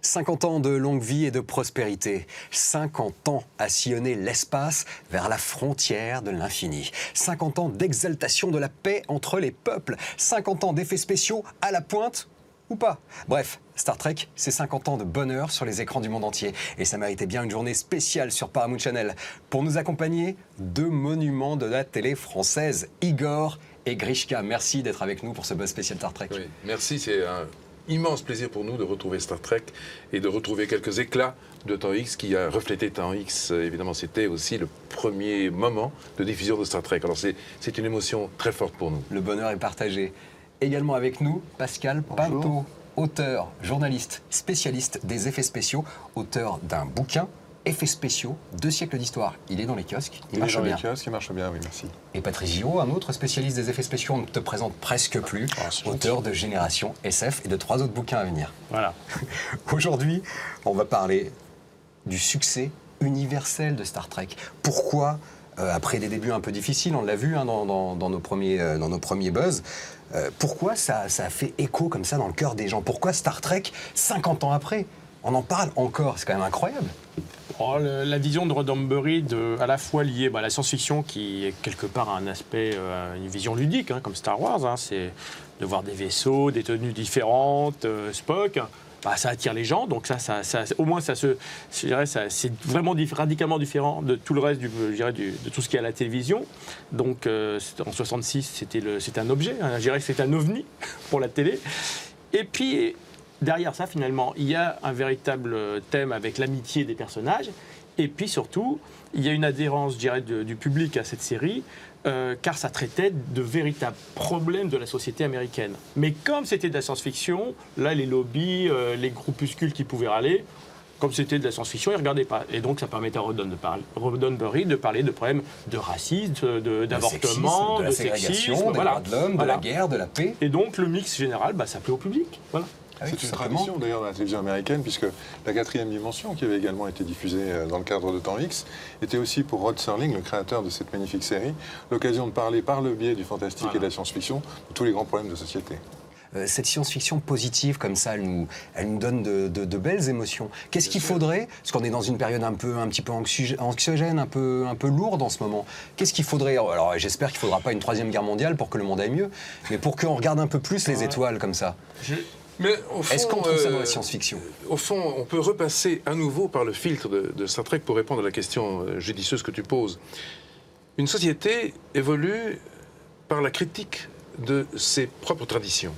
50 ans de longue vie et de prospérité. 50 ans à sillonner l'espace vers la frontière de l'infini. 50 ans d'exaltation de la paix entre les peuples. 50 ans d'effets spéciaux à la pointe ou pas. Bref, Star Trek, c'est 50 ans de bonheur sur les écrans du monde entier. Et ça méritait bien une journée spéciale sur Paramount Channel. Pour nous accompagner, deux monuments de la télé française, Igor et Grishka. Merci d'être avec nous pour ce buzz spécial Star Trek. Oui, merci, c'est un immense plaisir pour nous de retrouver Star Trek et de retrouver quelques éclats de Temps X qui a reflété Temps X. Évidemment, c'était aussi le premier moment de diffusion de Star Trek. Alors c'est une émotion très forte pour nous. Le bonheur est partagé. Également avec nous, Pascal Pinto, auteur, journaliste, spécialiste des effets spéciaux, auteur d'un bouquin, Effets spéciaux, 2 siècles d'histoire. Il est dans les kiosques, il marche bien. Il marche bien, oui, merci. Et Patrice Giraud, un autre spécialiste des effets spéciaux, on ne te présente presque plus, auteur de Génération SF et de 3 autres bouquins à venir. Voilà. Aujourd'hui, on va parler du succès universel de Star Trek. Pourquoi, après des débuts un peu difficiles, on l'a vu dans nos premiers buzz, pourquoi ça a fait écho comme ça dans le cœur des gens? Pourquoi Star Trek, 50 ans après, on en parle encore? C'est quand même incroyable. La vision de Roddenberry, à la fois liée à la science-fiction, qui est quelque part un aspect, une vision ludique, comme Star Wars, c'est de voir des vaisseaux, des tenues différentes, Spock. Ça attire les gens, donc au moins c'est vraiment radicalement différent de tout le reste de tout ce qui est à la télévision. Donc en 66, c'était un objet, je dirais que c'était un ovni pour la télé. Et puis derrière ça, finalement, il y a un véritable thème avec l'amitié des personnages. Et puis surtout, il y a une adhérence, je dirais, du public à cette série, car ça traitait de véritables problèmes de la société américaine. Mais comme c'était de la science-fiction, là, les lobbies, les groupuscules qui pouvaient râler, comme c'était de la science-fiction, ils ne regardaient pas. Et donc, ça permettait à Roddenberry de parler de problèmes de racisme, d'avortement, de ségrégation, des droits de l'homme, de la guerre, de la paix. Et donc, le mix général, ça plaît au public. Voilà. C'est une tradition d'ailleurs dans la télévision américaine, puisque la 4e dimension, qui avait également été diffusée dans le cadre de Temps X, était aussi pour Rod Serling, le créateur de cette magnifique série, l'occasion de parler par le biais du fantastique et de la science-fiction de tous les grands problèmes de société. Cette science-fiction positive comme ça, elle nous donne de belles émotions. Qu'est-ce qu'il faudrait, parce qu'on est dans une période un petit peu anxiogène, un peu lourde en ce moment, qu'est-ce qu'il faudrait, alors j'espère qu'il ne faudra pas une 3e guerre mondiale pour que le monde aille mieux, mais pour qu'on regarde un peu plus les étoiles comme ça. Mais au fond, est-ce qu'on trouve ça dans la science-fiction? Au fond, on peut repasser à nouveau par le filtre de Star Trek pour répondre à la question judicieuse que tu poses. Une société évolue par la critique de ses propres traditions.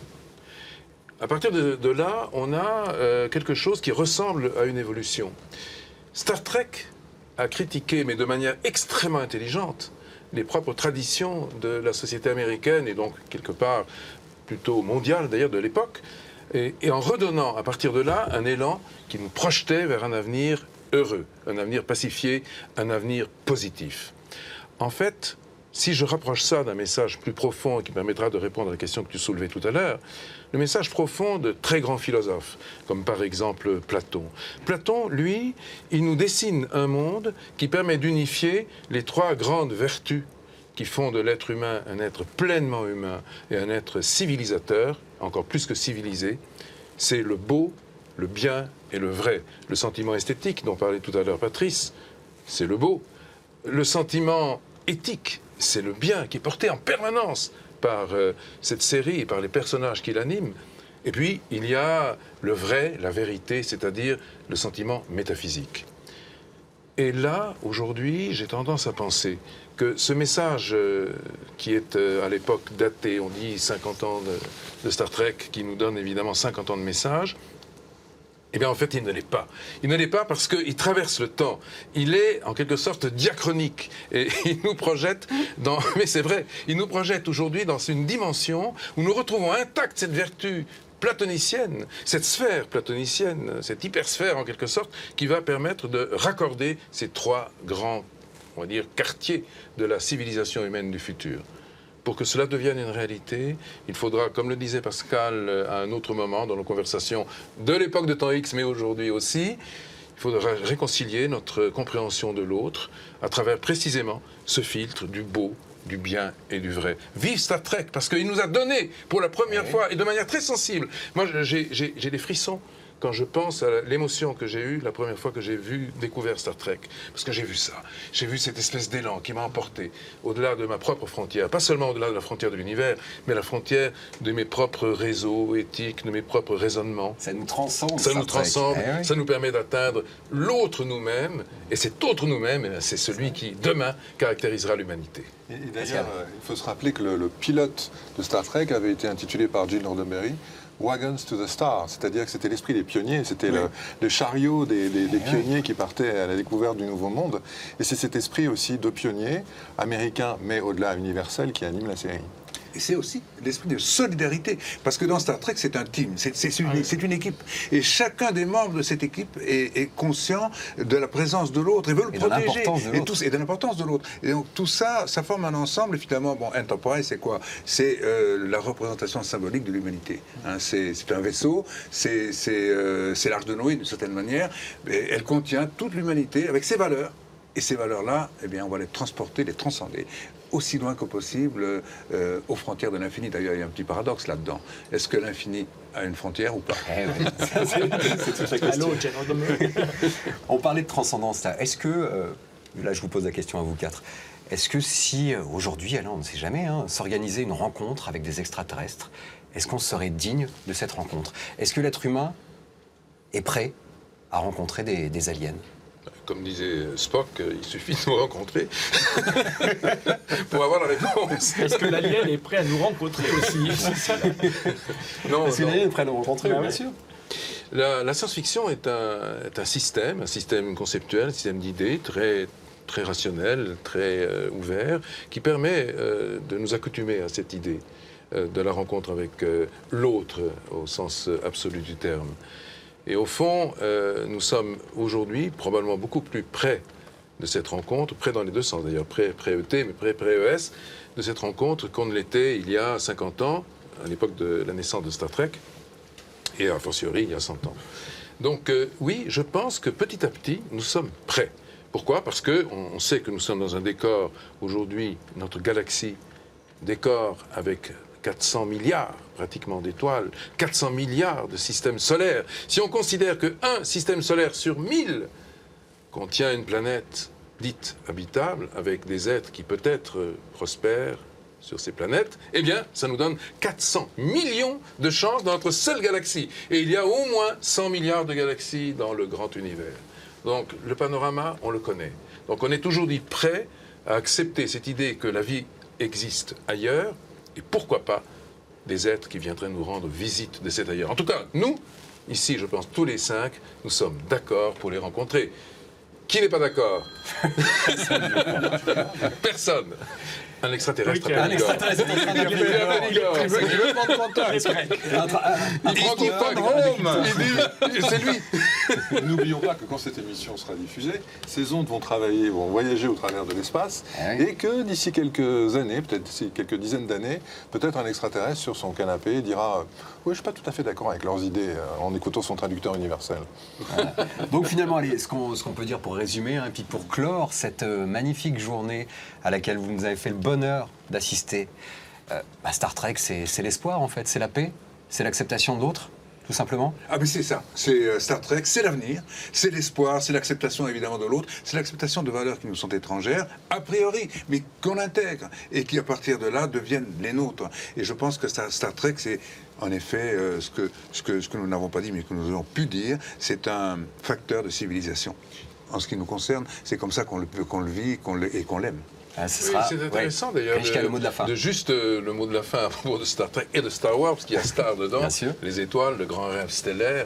À partir de là, on a quelque chose qui ressemble à une évolution. Star Trek a critiqué, mais de manière extrêmement intelligente, les propres traditions de la société américaine et donc quelque part plutôt mondiale d'ailleurs de l'époque. Et en redonnant, à partir de là, un élan qui nous projetait vers un avenir heureux, un avenir pacifié, un avenir positif. En fait, si je rapproche ça d'un message plus profond qui permettra de répondre à la question que tu soulevais tout à l'heure, le message profond de très grands philosophes, comme par exemple Platon. Platon, lui, il nous dessine un monde qui permet d'unifier les 3 grandes vertus qui font de l'être humain un être pleinement humain et un être civilisateur, encore plus que civilisé, c'est le beau, le bien et le vrai. Le sentiment esthétique dont parlait tout à l'heure Patrice, c'est le beau. Le sentiment éthique, c'est le bien qui est porté en permanence par cette série et par les personnages qui l'animent. Et puis, il y a le vrai, la vérité, c'est-à-dire le sentiment métaphysique. Et là, aujourd'hui, j'ai tendance à penser que ce message qui est à l'époque daté, on dit 50 ans de Star Trek, qui nous donne évidemment 50 ans de message, eh bien en fait il ne l'est pas. Il ne l'est pas parce qu'il traverse le temps. Il est en quelque sorte diachronique. Et il nous projette mais c'est vrai, il nous projette aujourd'hui dans une dimension où nous retrouvons intacte cette vertu platonicienne, cette sphère platonicienne, cette hypersphère en quelque sorte, qui va permettre de raccorder ces 3 grands, on va dire, quartiers de la civilisation humaine du futur. Pour que cela devienne une réalité, il faudra, comme le disait Pascal à un autre moment dans nos conversations de l'époque de Temps X, mais aujourd'hui aussi, il faudra réconcilier notre compréhension de l'autre à travers précisément ce filtre du beau, du bien et du vrai. Vive Star Trek, parce qu'il nous a donné pour la première fois, et de manière très sensible, moi j'ai des frissons quand je pense à l'émotion que j'ai eue la première fois que j'ai découvert Star Trek. Parce que j'ai vu ça. J'ai vu cette espèce d'élan qui m'a emporté au-delà de ma propre frontière. Pas seulement au-delà de la frontière de l'univers, mais la frontière de mes propres réseaux éthiques, de mes propres raisonnements. Ça nous transcende. Ça nous Star Trek. transcende, Eh oui. ça nous permet d'atteindre l'autre nous-mêmes. Et cet autre nous-mêmes, c'est celui qui, demain, caractérisera l'humanité. Et d'ailleurs, il faut se rappeler que le pilote de Star Trek avait été intitulé par Gene Roddenberry Wagons to the Stars, c'est-à-dire que c'était l'esprit des pionniers, c'était le chariot des pionniers qui partaient à la découverte du nouveau monde. Et c'est cet esprit aussi de pionniers américains, mais au-delà universel, qui anime la série. Et c'est aussi l'esprit de solidarité. Parce que dans Star Trek, c'est un team, c'est une équipe. Et chacun des membres de cette équipe est conscient de la présence de l'autre et veut le protéger. Et de l'importance de l'autre. Et donc tout ça, ça forme un ensemble. Et finalement, bon, Enterprise, c'est quoi? C'est la représentation symbolique de l'humanité. Hein, c'est un vaisseau, c'est l'Arche de Noé d'une certaine manière. Et elle contient toute l'humanité avec ses valeurs. Et ces valeurs-là, eh bien, on va les transporter, les transcender aussi loin que possible aux frontières de l'infini. D'ailleurs, il y a un petit paradoxe là-dedans. Est-ce que l'infini a une frontière ou pas? C'est toute la question. On parlait de transcendance là. Est-ce que, là je vous pose la question à vous quatre, est-ce que si aujourd'hui, alors on ne sait jamais, s'organisait une rencontre avec des extraterrestres, est-ce qu'on serait digne de cette rencontre? Est-ce que l'être humain est prêt à rencontrer des aliens? Comme disait Spock, il suffit de nous rencontrer pour avoir la réponse. Est-ce que l'alien est prêt à nous rencontrer aussi? Non, Est-ce que l'alien est prêt à nous rencontrer? Ah, bien oui. sûr. La science-fiction est un système conceptuel, un système d'idées très, très rationnel, très ouvert, qui permet de nous accoutumer à cette idée de la rencontre avec l'autre au sens absolu du terme. Et au fond, nous sommes aujourd'hui probablement beaucoup plus près de cette rencontre, près dans les deux sens d'ailleurs, près ET, mais près ES, de cette rencontre qu'on ne l'était il y a 50 ans, à l'époque de la naissance de Star Trek, et a fortiori il y a 100 ans. Donc oui, je pense que petit à petit, nous sommes prêts. Pourquoi? Parce qu'on sait que nous sommes dans un décor, aujourd'hui, notre galaxie, décor avec 400 milliards pratiquement d'étoiles, 400 milliards de systèmes solaires. Si on considère qu'un système solaire sur 1000 contient une planète dite habitable, avec des êtres qui peut-être prospèrent sur ces planètes, eh bien, ça nous donne 400 millions de chances dans notre seule galaxie. Et il y a au moins 100 milliards de galaxies dans le grand univers. Donc, le panorama, on le connaît. Donc, on est aujourd'hui prêt à accepter cette idée que la vie existe ailleurs, et pourquoi pas des êtres qui viendraient nous rendre visite de cet ailleurs. En tout cas, nous, ici, je pense, tous les 5, nous sommes d'accord pour les rencontrer. Qui n'est pas d'accord? Personne. Un extraterrestre. Oui, Un extraterrestre est en train d'appeler Igor. Il veut prendre contact. Il prend contact. Il dit, c'est lui. N'oublions pas que quand cette émission sera diffusée, ces ondes vont voyager au travers de l'espace, Ah oui. et que d'ici quelques années, peut-être d'ici quelques dizaines d'années, peut-être un extraterrestre sur son canapé dira « Oui, je ne suis pas tout à fait d'accord avec leurs idées » en écoutant son traducteur universel. Donc finalement, allez, ce qu'on peut dire pour résumer, et puis pour clore cette magnifique journée à laquelle vous nous avez fait le bonheur d'assister, Star Trek, c'est l'espoir en fait, c'est la paix, c'est l'acceptation de l'autre, tout simplement. Ah mais c'est ça, c'est Star Trek, c'est l'avenir, c'est l'espoir, c'est l'acceptation évidemment de l'autre, c'est l'acceptation de valeurs qui nous sont étrangères, a priori, mais qu'on intègre, et qui à partir de là deviennent les nôtres. Et je pense que Star Trek, c'est en effet ce que nous n'avons pas dit, mais que nous avons pu dire, c'est un facteur de civilisation. En ce qui nous concerne, c'est comme ça qu'on le vit et qu'on l'aime. Ah, ce Oui, sera, c'est intéressant d'ailleurs le mot de la fin. de juste le mot de la fin à propos de Star Trek et de Star Wars, parce qu'il y a Star dedans, Bien sûr. les étoiles, le grand rêve stellaire.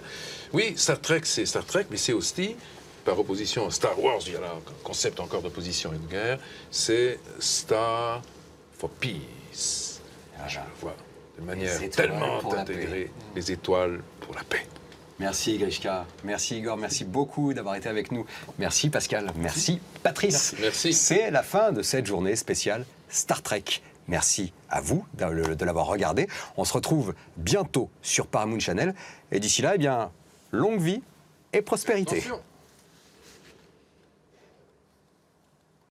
Oui, Star Trek, c'est Star Trek, mais c'est aussi, par opposition à Star Wars, il y a là un concept encore d'opposition et de guerre, c'est Star for Peace. Je le vois de manière Les étoiles tellement pour la intégrée, les étoiles pour la paix. Merci Grishka, merci Igor, merci beaucoup d'avoir été avec nous. Merci Pascal, merci Patrice. Merci. C'est la fin de cette journée spéciale Star Trek. Merci à vous de l'avoir regardé. On se retrouve bientôt sur Paramount Channel. Et d'ici là, eh bien, longue vie et prospérité. Attention.